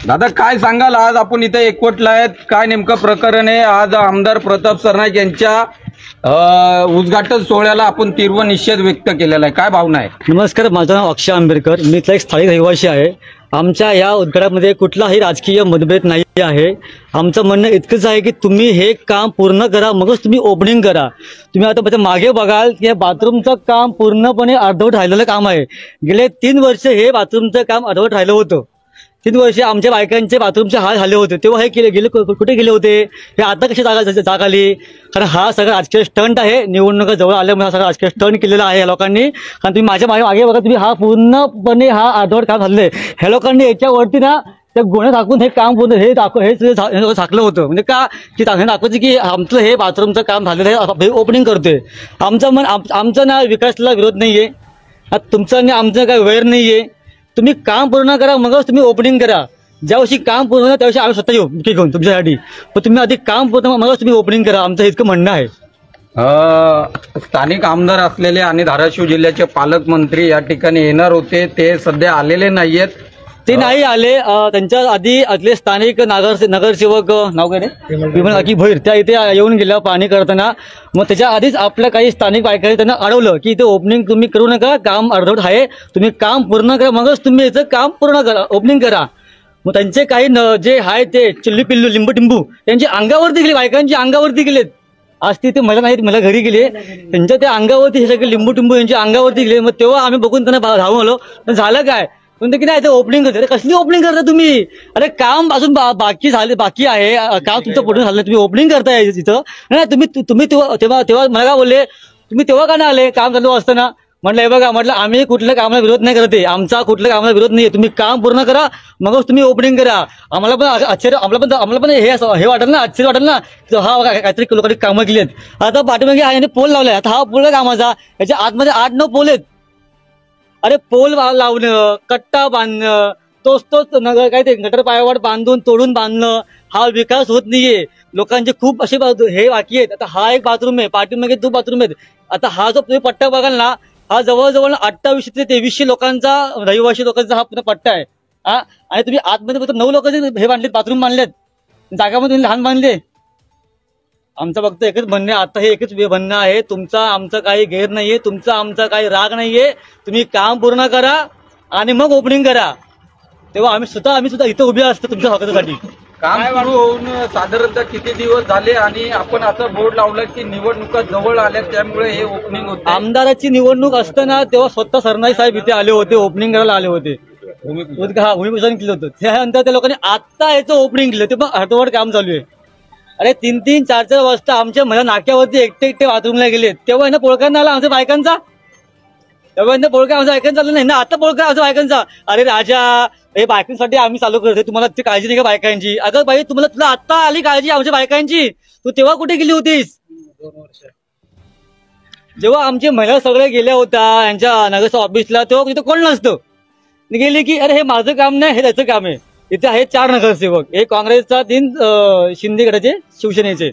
दादा काय सांगाल, आज आपण इथे एकवटला आहेत, काय नेमकं प्रकरण आहे? आज आमदार प्रताप सरनाईक यांच्या उद्घाटन सोहळ्याला आपण तीव्र निषेध व्यक्त केलेला आहे, काय भावना आहे? नमस्कार, माझं नाव अक्षय आंबेडकर, मी इथला एक स्थानिक रहिवासी आहे. आमच्या या उद्घाटनामध्ये कुठलाही राजकीय मतभेद नाही आहे. आमचं म्हणणं इतकंच आहे की तुम्ही हे काम पूर्ण करा, मगच तुम्ही ओपनिंग करा. तुम्ही आता मागे बघाल की बाथरूमचं काम पूर्णपणे अर्धवट राहिलेलं काम आहे. गेले 3 वर्ष हे बाथरूमचं काम अर्धवट राहिलं होतं. 3 वर्ष आमच्या बायकांचे बाथरूमचे हाल झाले होते, तेव्हा हे गेले कुठे गेले होते? हे आता कशी जाग आली? कारण हा सगळा राजकीय स्टंट आहे. निवडणुका जवळ आल्यामुळे हा सगळा राजकीय स्टंट केलेला आहे या लोकांनी. कारण तुम्ही माझ्या मागे बघा, तुम्ही हा पूर्णपणे हा अर्धवट काम झालेलं आहे. ह्या लोकांनी याच्यावरती ना ते गुन्हे टाकून हे काम पूर्ण हे झाकलं होतं. म्हणजे का की दाखवायचं की आमचं हे बाथरूमचं काम झालेलं आहे, ओपनिंग करतोय. आमचं ना विकासाला विरोध नाहीये, तुमचं आणि आमचं काय वैर नाहीये. तुम्ही काम पूर्ण करा, मगच तुम्ही ओपनिंग करा. ज्यावर्षी काम पूर्ण होणार त्यावर्षी आम्ही स्वतः येऊ घेऊन तुमच्यासाठी, पण तुम्ही आधी काम पूर्ण मगच तुम्ही ओपनिंग करा, आमचं इतकं म्हणणं आहे. स्थानिक आमदार असलेले आणि धाराशिव जिल्ह्याचे पालकमंत्री या ठिकाणी येणार होते, ते सध्या आलेले नाहीयेत. ते नाही आले. त्यांच्या आधी स्थानिक नगरसेवक नाव काय रे, विमल भैर, त्या इथे येऊन गेल्या पाणी करताना. मग त्याच्या आधीच आपल्या काही स्थानिक बायकांनी त्यांना अडवलं की इथे ओपनिंग तुम्ही करू नका, काम अर्धवट आहे, तुम्ही काम पूर्ण करा, मगच तुम्ही याचं काम पूर्ण करा, ओपनिंग करा. मग त्यांचे काही जे आहे ते चिल्ली पिल्लू लिंबू टिंबू त्यांच्या अंगावरती गेले, बायकांच्या अंगावरती गेलेत. आज ती मला नाहीत, मला घरी गेले, त्यांच्या त्या अंगावरती हे सगळे लिंबू टिंबू यांच्या अंगावरती गेले. मग तेव्हा आम्ही बघून त्यांना धावून आलो. पण झालं काय? म्हणते की नाही ते ओपनिंग करते. कसली ओपनिंग करता तुम्ही? अरे काम अजून बाकी आहे, काम तुमचं पूर्ण झालं, तुम्ही ओपनिंग करताय तिथं. नाही तुम्ही तेव्हा मला काय बोलले, तुम्ही तेव्हा का नाही आले काम चालू असताना? म्हटलं हे बघा, म्हटलं आम्ही कुठल्या कामाला विरोध नाही करते, आमचा कुठल्या कामाला विरोध नाहीये, तुम्ही काम पूर्ण करा, मगच तुम्ही ओपनिंग करा. आम्हाला पण आश्चर्य, आम्हाला पण हे वाटेल ना, आश्चर्य वाटेल ना, हा काहीतरी लोकांनी कामं केली आहेत. आता पाठीमागे याने पोल लावलाय, आता हा पोल कामाचा, याच्या आतमध्ये 8-9 पोल आहेत. अरे पोल लावणं, कट्टा बांधणं, तोच काय ते गटर पायावाट बांधून तोडून बांधणं, हा विकास होत नाहीये. लोकांचे खूप असे हे बाकी आहेत. आता हा एक बाथरूम आहे, पाठीमागे 2 बाथरूम आहेत. आता हा जो तुम्ही पट्टा बघाल ना, हा जवळजवळ 2800 ते 2300 लोकांचा, रहिवासी लोकांचा हा पूर्ण पट्टा आहे. आणि तुम्ही आतमध्ये फक्त 9 लोकांचे हे बांधलेत, बाथरूम बांधलेत, जागामध्ये लहान बांधले. आमचं फक्त एकच म्हणणं आहे, आता हे एकच म्हणणं आहे, तुमचा आमचं काही गैर नाहीये, तुमचा आमचा काही राग नाहीये. तुम्ही काम पूर्ण करा आणि मग ओपनिंग करा, तेव्हा आम्ही सुद्धा इथं उभे असतो तुमच्या स्वागतासाठी. काम सुरू होऊन साधारणतः किती दिवस झाले आणि आपण असं बोर्ड लावलं की निवडणुका जवळ आल्या त्यामुळे हे ओपनिंग होते? आमदाराची निवडणूक असताना तेव्हा स्वतः सरनाईक साहेब इथे आले होते, ओपनिंग करायला आले होते, भूमिपूजन केलं होतं. त्यानंतर त्या लोकांनी आता याचं ओपनिंग केलं, ते पण अर्धवट काम चालू आहे. अरे 3-3, 4-4 वाजता आमच्या मला नाक्यावरती एकटे बाथरूमला गेले, तेव्हा यांना पोळका आला आमच्या बायकांचा, तेव्हा यांना पोळका आमच्या बायकांचा आला नाही ना, आता पोळका आमच्या बायकांचा. अरे राजा, हे बायकांसाठी आम्ही चालू करतोय, तुम्हाला ती काळजी नाही का बायकांची? अगं बाई, तुला आता आली काळजी आमच्या बायकांची, तू तेव्हा कुठे गेली होतीस? 2 वर्ष जेव्हा आमच्या महिला सगळ्या गेल्या होत्या यांच्या नगरसेवक ऑफिसला, तेव्हा तिथं कोण नसतं. गेली की अरे हे माझं काम नाही, हे त्याचं काम आहे. इथे आहे 4 नगरसेवक, हे काँग्रेसचा, 3 शिंदे गटाचे, शिवसेनेचे.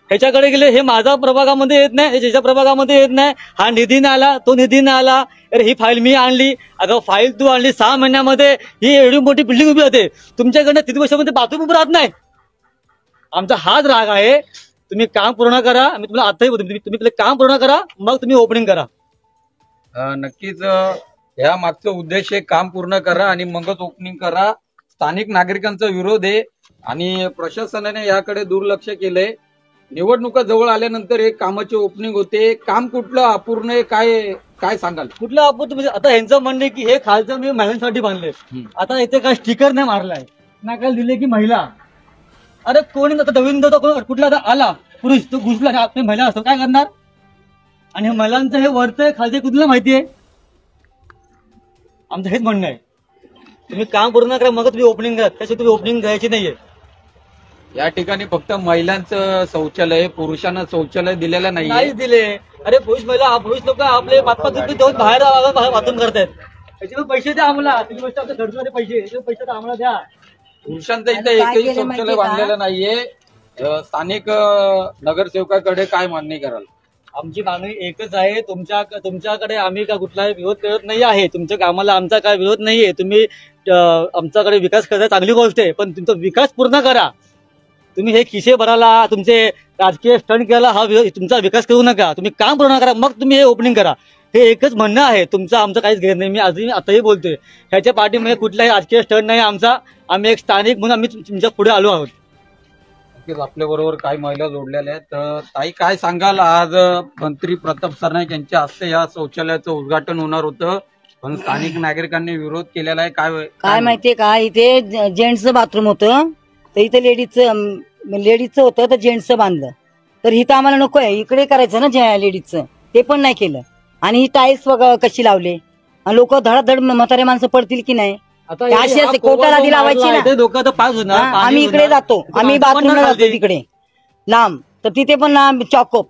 ह्याच्याकडे गेले, हे माझ्या प्रभागामध्ये येत नाही, ज्याच्या प्रभागामध्ये येत नाही, हा निधी नाही आला, तो निधी नाही आला. अरे ही फाईल मी आणली, अगं फाईल तू आणली, 6 महिन्यामध्ये ही एवढी मोठी बिल्डिंग उभी होते, तुमच्याकडनं 3 वर्षामध्ये बाथरूम उभं राहत नाही. आमचा हाच राग आहे. तुम्ही काम पूर्ण करा, मी तुम्हाला आताही बोलतो, तुम्ही पहिले काम पूर्ण करा, मग तुम्ही ओपनिंग करा. नक्कीच ह्या मागचा उद्देश आहे, काम पूर्ण करा आणि मगच ओपनिंग करा. स्थानिक नागरिकांचा विरोध आहे आणि प्रशासनाने याकडे दुर्लक्ष केलंय. निवडणुका जवळ आल्यानंतर हे कामाचे ओपनिंग होते, काम कुठलं अपूर्ण आहे, काय सांगाल? कुठलं अपूर्ण म्हणजे आता ह्यांचं म्हणणं की हे खालचं मी महिलांसाठी बांधले, आता इथे काय स्टिकर नाही मारलाय, नाकाला दिले की महिला. अरे कोणी आता नवीन कुठला आता आला पुरुष, तो घुसला, आपली महिला असतो, काय करणार? आणि महिलांचं हे वरचं खालचे कुठलं माहितीये? आमचं हेच म्हणणं आहे, तुम्ही काम पूर्ण करा, मग तुम्ही ओपनिंग करा, त्याशिवाय तुम्ही ओपनिंग करायची नाहीये. या ठिकाणी फक्त महिलांचं शौचालय, पुरुषांना शौचालय दिलेलं नाही दिले. अरे पुरुष लोक आपले 5-5 रुपये देऊन बाहेर बाथरूम करतायत, त्याच्यावर पैसे द्या आम्हाला, तुम्ही आमच्या खर्चमध्ये पैसे आम्हाला द्या. पुरुषांचं इथे एकही शौचालय बांधलेलं नाहीये. स्थानिक नगरसेवकाकडे काय मागणी कराल? आमची मागणी एकच आहे, तुमच्याकडे आम्ही का कुठलाही विरोध करत नाही आहे, तुमच्या कामाला आमचा काय विरोध नाहीये, तुम्ही आमच्याकडे विकास करता चांगली गोष्ट आहे, पण तुमचा विकास पूर्ण करा. तुम्ही हे खिसे भराला, तुमचे राजकीय स्टंट केला, हा तुमचा विकास करू नका. तुम्ही काम पूर्ण करा, मग तुम्ही हे ओपनिंग करा. हे एकच म्हणणं आहे तुमचं, आमचं काहीच घेत नाही. मी आताही बोलतोय, ह्याच्या पाठीमध्ये कुठलाही राजकीय स्टंट नाही आमचा. आम्ही एक स्थानिक म्हणून आम्ही तुमच्या पुढे आलो आहोत. आपल्या बरोबर काही महिला जोडलेल्या आहेत. तर ताई, काय सांगाल, आज मंत्री प्रताप सरनाईक यांच्या हस्ते या शौचालयाचं उद्घाटन होणार होतं, पण स्थानिक नागरिकांनी विरोध केलेला आहे. काय माहितीये का, इथे जेंट्सचं बाथरूम होतं, तर इथे लेडीजचं होतं, तर जेंट्सचं बांधलं. तर इथं आम्हाला नको आहे, इकडे करायचं ना लेडीजचं, ते पण नाही केलं. आणि ही टाईल्स कशी लावले, लोक धडाधड म्हातारे माणसं पडतील की नाही, अशी कोटाला आधी लावायची ना. आम्ही इकडे जातो, आम्ही बाथरूमला जातो तिकडे लांब, तर तिथे पण ना चॉकअप,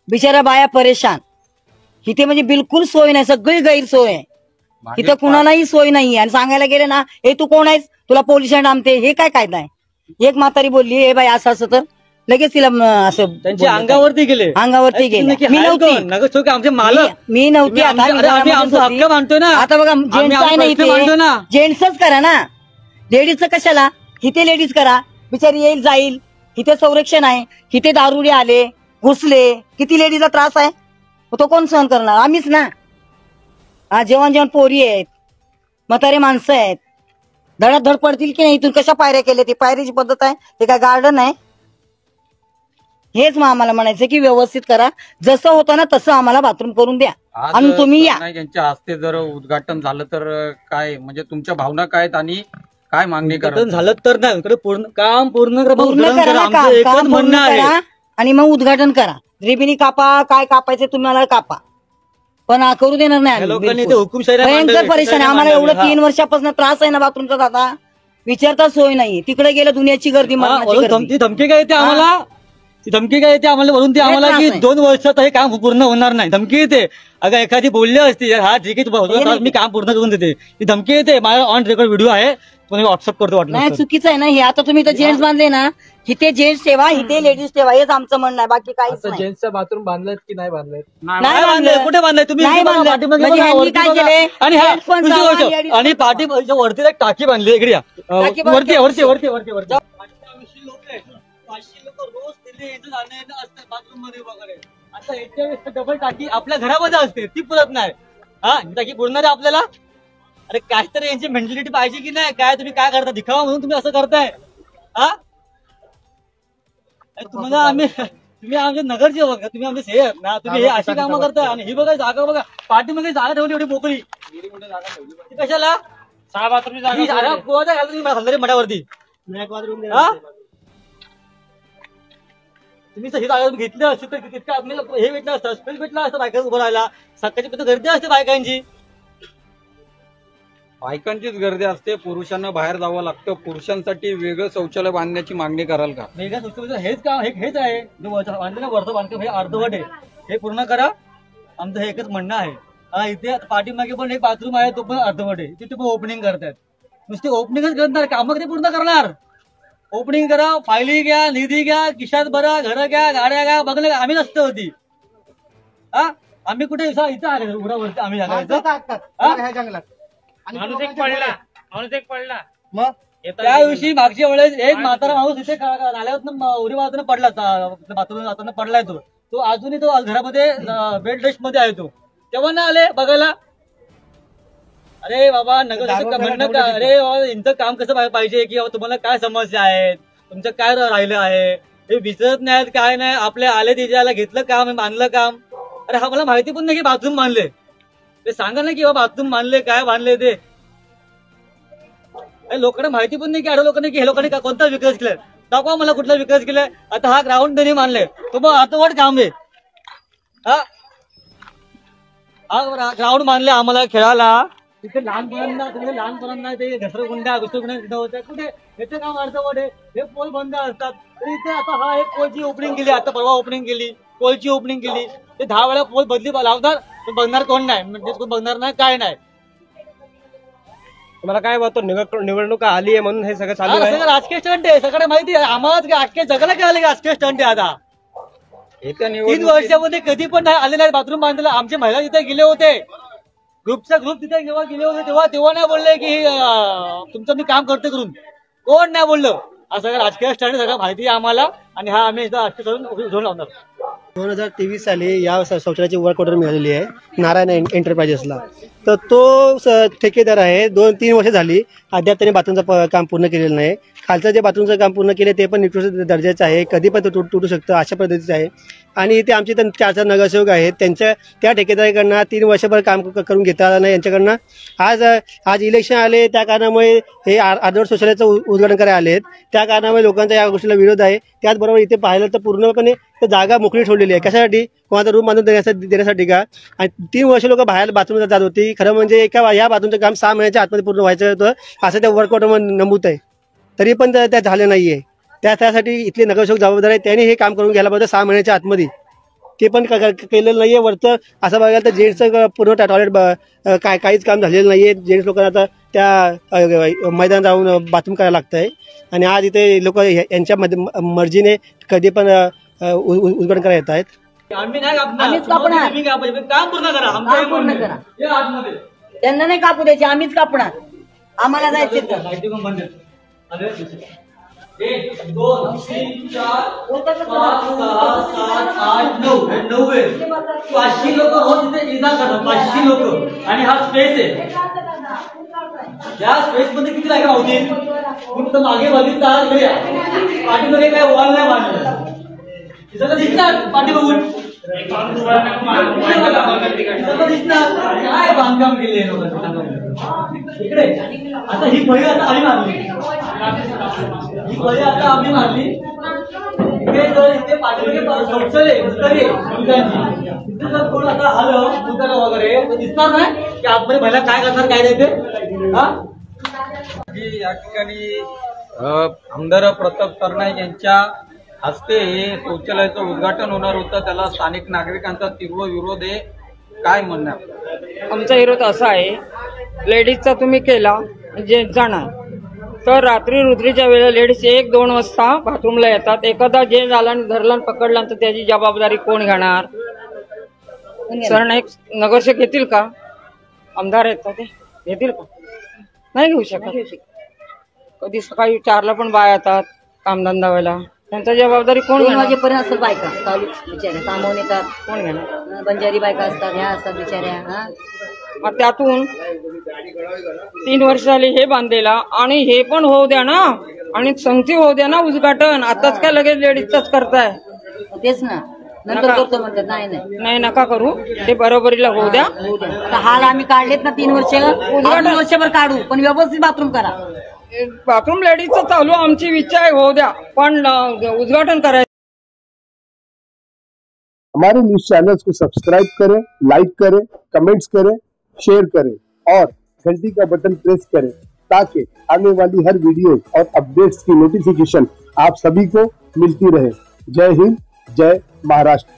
बिचारा बाया परेशान. इथे म्हणजे बिलकुल सोय नाही, सगळी गैरसोय आहे. इथं कुणालाही सोय नाहीये. आणि सांगायला गेले ना, हे तू कोण आहेस, तुला पोलिसांना आमते, हे काय कायदा आहे. एक म्हातारी बोलली, हे बाई असं असं, तर लगेच तिला असं त्यांच्या अंगावरती गेले. मी नव्हती आता बघा, जेंट्स आहे ना इथे, जेंट्सच करा ना, लेडीजचं कशाला. इथे लेडीज करा, बिचारी येईल जाईल, इथे संरक्षण आहे. इथे दारुडे आले, घुसले, किती लेडीजला त्रास आहे, तो कोण सहन करणार, आम्हीच ना. हा जेवण पोरी आहेत, म्हातारे माणसं आहेत, धडाधड पडतील की नाही. इथून कशा पायऱ्या केल्या, ती पायरीची पद्धत आहे, ते काय गार्डन आहे. हेच मग आम्हाला म्हणायचं की व्यवस्थित करा, जसं होतं ना तसं आम्हाला बाथरूम करून द्या. आणि तुम्ही या. यांच्या हस्ते जर उद्घाटन झालं तर काय, म्हणजे तुमच्या भावना काय आहेत आणि काय मागणी करा झालं तर नाही, काम पूर्ण करा आणि मग उद्घाटन करा. रिबिनी कापा, काय कापायचे तुम्हाला कापा, पण करू देणार नाही. भयंकर परेशान आहे आम्हाला. एवढं 3 वर्षापासून त्रास आहे ना बाथरूमचा, दादा विचारता सोय नाही. तिकडे गेलं दुनियाची गर्दी, धमकी काय येते आम्हाला, धमकी काय येते आम्हाला, वरून ती आम्हाला की 2 वर्षात हे काम पूर्ण होणार नाही, धमकी येते. अगं एखादी बोलली असती, हा ठीक आहे मी काम पूर्ण करून देते, ती धमकी येते. माझा ऑन रेकॉर्ड व्हिडिओ आहे, तुम्ही व्हॉट्सअप करतो. वाटलं नाही, चुकीचं आहे ना हे. आता तुम्ही तर जेंट्स बांधले ना, इथे जेंट्स ठेवा, इथे लेडीज ठेवा, हेच आमचं म्हणणं आहे, बाकी काहीच नाही. जेंट्सचं बाथरूम बांधलेत की नाही बांधलेत? नाही बांधलं. कुठे बांधलंय तुम्ही? नाही बांधलं. काय केले, आणि पाठी वरती एक टाकी बांधली, इकडे वरती वरती वरती वरती वरती 500 लोक रोज असतात बाथरूम मध्ये वगैरे. आता याच्या डबल टाकी आपल्या घरामध्ये असते, ती पुरत नाही. हा टाकी पुरणार आहे आपल्याला. अरे काहीतरी यांची मेंटॅलिटी पाहिजे की नाही. काय तुम्ही काय करता, दिखावा म्हणून तुम्ही असं करताय. हा तुम्हाला तुम्ही आमच्या नगरचे बघा, तुम्ही आमचे हे आहेत ना, तुम्ही हे अशी कामं करताय. आणि ही बघा जागा, बघा पाठीमध्ये जागा ठेवली एवढी मोकळी, कशाला? 6 बाथरूम जागा तुम्ही मठावरती. तुम्ही ही जागा घेतली असती तर तितकं हे भेटलं असतं, स्पेस भेटलं असतं बायकांना उभं राहायला. सकाळची पण गर्दी असते बायकांचीच गर्दी असते. पुरुषांना बाहेर जावं लागतं. पुरुषांसाठी वेगळं शौचालय बांधण्याची मागणी कराल का? वेगळं शौचालय हेच काम, हेच आहे बांधलं ना वरचं बांधकाम, हे अर्धवट आहे, हे पूर्ण करा. आमचं हे एकच म्हणणं आहे. हा इथे पाठीमागे पण एक बाथरूम आहे, तो पण अर्धवट आहे, तिथे पण ओपनिंग करतायत. नुसते ओपनिंगच करणार, कामं कधी पूर्ण करणार? ओपनिंग करा, फायली घ्या, निधी घ्या, खिशात भरा, घरं घ्या, गाड्या घ्या, बघलं का आम्ही नसतो होती. हा आम्ही कुठे इथं आले उरावरती, आम्ही जंगलात माणूस एक पडला. मग त्या दिवशी मागच्या वेळेस एक म्हातारा माणूस इथे नाल्यावर उडी मारताना पडला, बाथरूम जाताना पडलाय. तो अजूनही तो घरामध्ये बेड रेस्ट मध्ये आहे. तो तेव्हा ना आले बघायला. अरे बाबा नगर म्हणणं का, अरे बाबा यांचं काम कसं पाहिजे, की तुम्हाला काय समस्या आहेत, तुमचं काय राहिलं आहे, हे विचारत नाहीत, काय नाही. आपल्या आले तिच्याला घेतलं काम, बांधलं काम. अरे हा मला माहिती पण नाही की बाथरूम बांधले, ते सांगा ना की बाथरूम बांधले, काय बांधले ते. लोकांना माहिती पण नाही की आडो लोकांनी की हे लोकांनी कोणता विकास केलाय, दाखवा मला कुठला विकास केलाय. आता हा ग्राउंड त्यांनी बांधले, तो मग अर्धवट काम आहे. हा ग्राउंड बांधले आम्हाला खेळायला, तिथे लहानपणांना ते घसरगुंड्या कुठे याचं काम अर्धवट आहे. हे पोल बंद असतात, तर इथे आता हा एक पोलची ओपनिंग केली, आता परवा ओपनिंग केली, पोलची ओपनिंग केली. ते 10 वेळा पोल बदली लावणार, पण बघणार कोण नाही, म्हणजे कोण बघणार नाही, काय नाही. तुम्हाला काय वाटतो, निवडणूक आली आहे म्हणून हे सगळं चालू आहे? राजकीय स्टंट आहे, सगळं माहिती आहे आम्हाला. अख्ख्या जगाला कळालं की राजकीय स्टंट आहे. आता येत्या 3 निवडणुकीत वर्षामध्ये कधी पण नाही आले नाही बाथरूम बांधलं. आमचे महिला तिथे गेले होते, ग्रुपचा ग्रुप तिथे जेव्हा गेले होते तेव्हा नाही बोलले की तुमचं मी काम करते करून. कोण नाही बोललं. हा सगळं राजकीय स्टँड सगळं माहिती आहे आम्हाला आणि हा आम्ही इथं राजकीय करून झोन लावणार. 2023 साली या शौचालयाची वर्क ऑर्डर मिळालेली आहे नारायण एंटरप्राइजेसला. तर तो ठेकेदार आहे, 2-3 वर्ष झाली अद्याप त्याने बाथरूमचं काम पूर्ण केलेलं नाही. खालचं जे बाथरूमचं काम पूर्ण केले ते पण निकृष्ट दर्जाचं आहे, कधी पण तो तुटू शकतं अशा पद्धतीचं आहे. आणि इथे आमचे 4 नगरसेवक आहेत, त्या ठेकेदाराकडनं 3 वर्षभर काम करून घेता आलं नाही यांच्याकडनं. आज इलेक्शन आले त्या कारणामुळे हे अर्धवट शौचालयाचं उद्घाटन करायला आलेत. त्या कारणामुळे लोकांचा या गोष्टीला विरोध आहे. त्याचबरोबर इथे पाहिलं तर पूर्णपणे जागा मोकळी ठेवलेली आहे. कशासाठी? कोणाचा रूम बांधून देण्यासाठी का? आणि 3 वर्ष लोक बाहेर बाथरूमला जात होती. खरं म्हणजे या बाथरूमचं काम 6 महिन्याच्या आतमध्ये पूर्ण व्हायचं होतं असं त्या वर्क ऑर्डरमध्ये नमूद आहे. तरी पण त्या झाले नाहीये. त्यासाठी इथले नगरसेवक जबाबदार आहे, त्यांनी हे काम करून घ्यायला पाहिजे 6 महिन्याच्या आतमध्ये. ते पण केलेलं नाहीये. वरचं असं बघायला तर जेंट्सचं पूर्ण टॉयलेट काहीच काम झालेलं नाहीये. जेंट्स लोकांना आता त्या मैदानात जाऊन बाथरूम करायला लागतंय. आणि आज इथे लोक यांच्या मर्जीने कधी पण उद्घाटन करायला येत आहेत. आम्हीच कापणार. काम पूर्ण करा. काम पूर्ण करा. त्यांना नाही कापू द्यायचे, आम्हीच कापणार. आम्हाला जायचे 1, 2, 3, 4, 5, 6, 7, 8, 9 500 लोक रोज इथे इजा करतात. 500 लोक. आणि हा स्पेस आहे. या स्पेस मध्ये किती जागा होती? फक्त मागे बघितलं पाठीमध्ये काय वॉल नाही बांधलं. सगळं दिसणार पाठी बघून दिसणार काय बांधकाम केले इकडे. आता ही फळी आता आम्ही मारली, ही फळी आता आम्ही मारली. इथे पाठीमागे शौचालय तिथे जर कोण आता आलं दुकानं वगैरे दिसणार नाही की आतमध्ये महिला काय करणार काय नाही ते. या ठिकाणी आमदार प्रताप सरनाईक यांच्या हस्ते हे शौचालयाचं उद्घाटन होणार होतं. त्याला स्थानिक नागरिकांचा तीव्र विरोध आहे. काय म्हणणार? आमचा विरोध असा आहे, लेडीजचा तुम्ही केला जेंट्सचा नाही. तर रात्री रुद्रीच्या वेळेला लेडीज 1-2 वाजता बाथरूमला येतात. एखादा जेंट्स आला आणि धरला आणि पकडला तर त्याची जबाबदारी कोण घेणार? सरनाईक नगरसेवक घेतील का? आमदार आहेत ते घेतील का? नाही घेऊ शकत. कधी सकाळी 4ला पण बाया येतात कामधंदा व्हायला. त्यांचा जबाबदारी कोण 2 वाजेपर्यंत असतात बायका चालू बिचाऱ्या कामावून येतात. कोण घेणार? बंजारी बायका असतात, ह्या असतात बिचाऱ्या. मग त्यातून 3 वर्ष झाली हे बांधलेला आणि हे पण होऊ द्या ना आणि संगती होऊ द्या ना उद्घाटन. आताच काय लगेच लेडीजच करताय? तेच ना, नंतर करतो म्हणतात. नाही नका करू, ते बरोबरीला होऊ द्या. आता हाल आम्ही काढलेत ना 3 वर्ष, उद्घाटन वर्षभर काढू पण व्यवस्थित बाथरूम करा. बाथरूम लेडीजचं चालू आमची इच्छा आहे होऊ द्या पण उद्घाटन करायचं. हमारे न्यूज चैनल्स को सब्सक्राइब करें, लाइक करें, कमेंट्स करें, शेयर करें और घंटी का बटन प्रेस करें ताकि आने वाली हर वीडियो और अपडेट्स की नोटिफिकेशन आप सभी को मिलती रहे। जय हिंद, जय महाराष्ट्र।